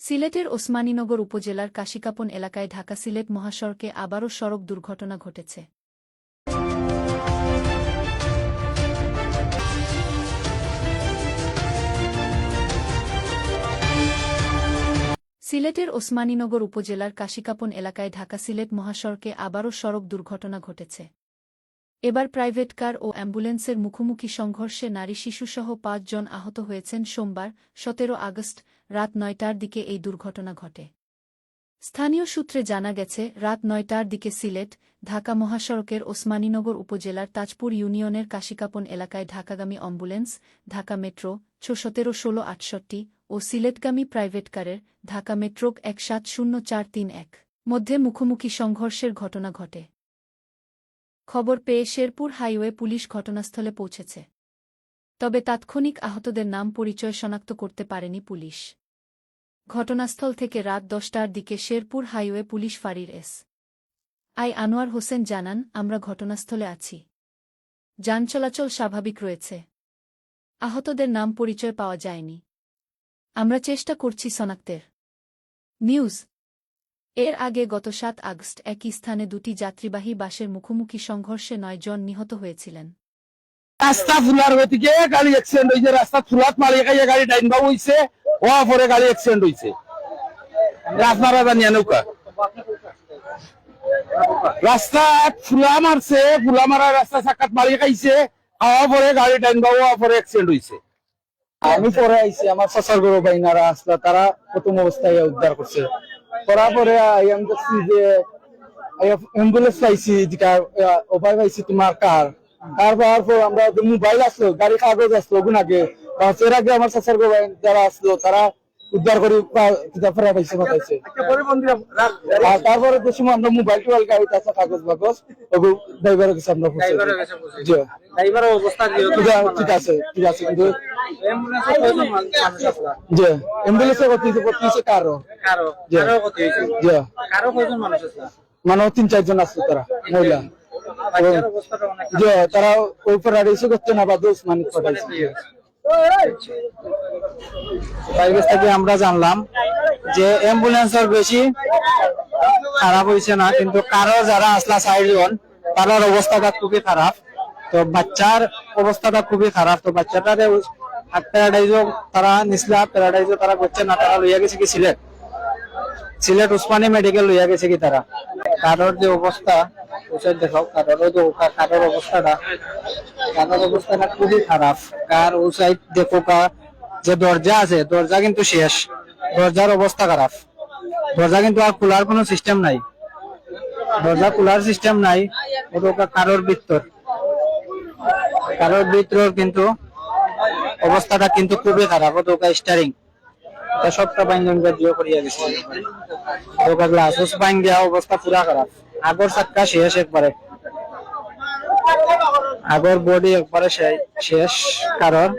সিলেটের ওসমানীনগর উপজেলার কাশিকাপন এলাকায় ঢাকা-সিলেট মহাসড়কে আবারও সড়ক দুর্ঘটনা ঘটেছে। সিলেটের ওসমানীনগর উপজেলার কাশিকাপন এলাকায় ঢাকা-সিলেট মহাসড়কে আবারও সড়ক দুর্ঘটনা ঘটেছে। এবার প্রাইভেট কার ও অ্যাম্বুলেন্সের মুখোমুখি সংঘর্ষে নারী শিশুসহ ৫ জন আহত হয়েছেন। সোমবার ১৭ আগস্ট রাত ৯টার দিকে এই দুর্ঘটনা ঘটে। স্থানীয় সূত্রে জানা গেছে, রাত ৯টার দিকে সিলেট ঢাকা মহাসড়কের ওসমানীনগর উপজেলার তাজপুর ইউনিয়নের কাশিকাপন এলাকায় ঢাকাগামী অ্যাম্বুলেন্স, ঢাকা মেট্রো ১৭-১৬-৬৮ ও সিলেটগামী প্রাইভেট কারের ঢাকা মেট্রো ১৭০৪৩১ মধ্যে মুখোমুখি সংঘর্ষের ঘটনা ঘটে। খবর পেয়ে শেরপুর হাইওয়ে পুলিশ ঘটনাস্থলে পৌঁছেছে। তবে তাৎক্ষণিক আহতদের নাম পরিচয় শনাক্ত করতে পারেনি পুলিশ। ঘটনাস্থল থেকে রাত ১০টার দিকে শেরপুর হাইওয়ে পুলিশ ফাঁড়ির এসআই আনোয়ার হোসেন জানান, আমরা ঘটনাস্থলে আছি। যান চলাচল স্বাভাবিক রয়েছে। আহতদের নাম পরিচয় পাওয়া যায়নি। আমরা চেষ্টা করছি শনাক্তের। নিউজ। এর আগে গত ৭ আগস্ট একই স্থানে দুটি যাত্রীবাহী বাসের মুখোমুখি সংঘর্ষে ৯ জন নিহত হয়েছিলেন। রাস্তা ফুলার গতিকে গাড়ি অ্যাক্সিডেন্ট হয়েছে। রাস্তা ফুলাত মালিয়ে খাইয়ে গাড়ি ডাইনবা হয়েছে, হওয়া পরে গাড়ি অ্যাক্সিডেন্ট হয়েছে। রাজমারা জানিয়া নৌকা রাস্তা ফুলা মারছে, ফুলা মারা রাস্তা সাক্ষাৎ মালিয়ে খাইছে, হওয়া পরে গাড়ি ডাইনবা হওয়া পরে অ্যাক্সিডেন্ট হয়েছে। আমি পরে আইছি, আমার শ্বশুর গরু বাইনারা আসলে তারা প্রথম অবস্থায় উদ্ধার করছে। করার পরে আমি দেখছি যে অ্যাম্বুলেন্স পাইছি, যেটা ওভার পাইছি তোমার কার পাওয়ার পর আমরা মোবাইল আসলো, গাড়ি কাগজ আসলো ওগুন আগে, এর আগে আমার শ্বশুর গরু যারা আসলো তারা উদ্ধার করে পাইছে পাঠাইছে। তারপরে যে সময় আমরা মোবাইল টোবাইল গাড়িতে আছে কাগজ বাগজ ওগুলো ড্রাইভারের কাছে আমরা ঠিক আছে ঠিক আছে। কিন্তু যে অ্যাম্বুলেন্সে করতেছে কারো মানে ৩-৪ জন আসছে, তারা মহিলা যে তারা ওই পর রিসিভ করছে না বা দোষ মানে পাঠাইছে। থেকে আমরা জানলাম যে অ্যাম্বুলেন্সের বেশি খারাপ হয়েছে না, কিন্তু কারো যারা আসলা ৪ জন তার অবস্থাটা খুবই খারাপ। তো বাচ্চার অবস্থাটা খুবই খারাপ। তো বাচ্চাটারে প্যারাডাইজও তারা নিসলা, প্যারাডাইজও তারা করছে না, তারা লইয়া গেছে কি সিলেট উসমানী মেডিকেল লইয়া গেছে কি তারা। কারোর যে অবস্থা দেখাও, কারোর অবস্থাটা খুবই খারাপ। কার ও সাইড দেখো, যে দরজা আছে দরজা কিন্তু শেষ, দরজার অবস্থা খারাপ। দরজা কিন্তু আর খোলার কোনো সিস্টেম নাই, দরজা খোলার সিস্টেম নাই। কারোর ভিতর কিন্তু অবস্থাটা কিন্তু খুবই খারাপ। স্টারিং সবটা বাইন্ডিং জিও করিয়া গেছে, গ্লাস বাইন দেওয়া অবস্থা পুরা খারাপ। আগর চাক্কা শেষ একবারে, আগর বডি একবারে শেষ। কারণ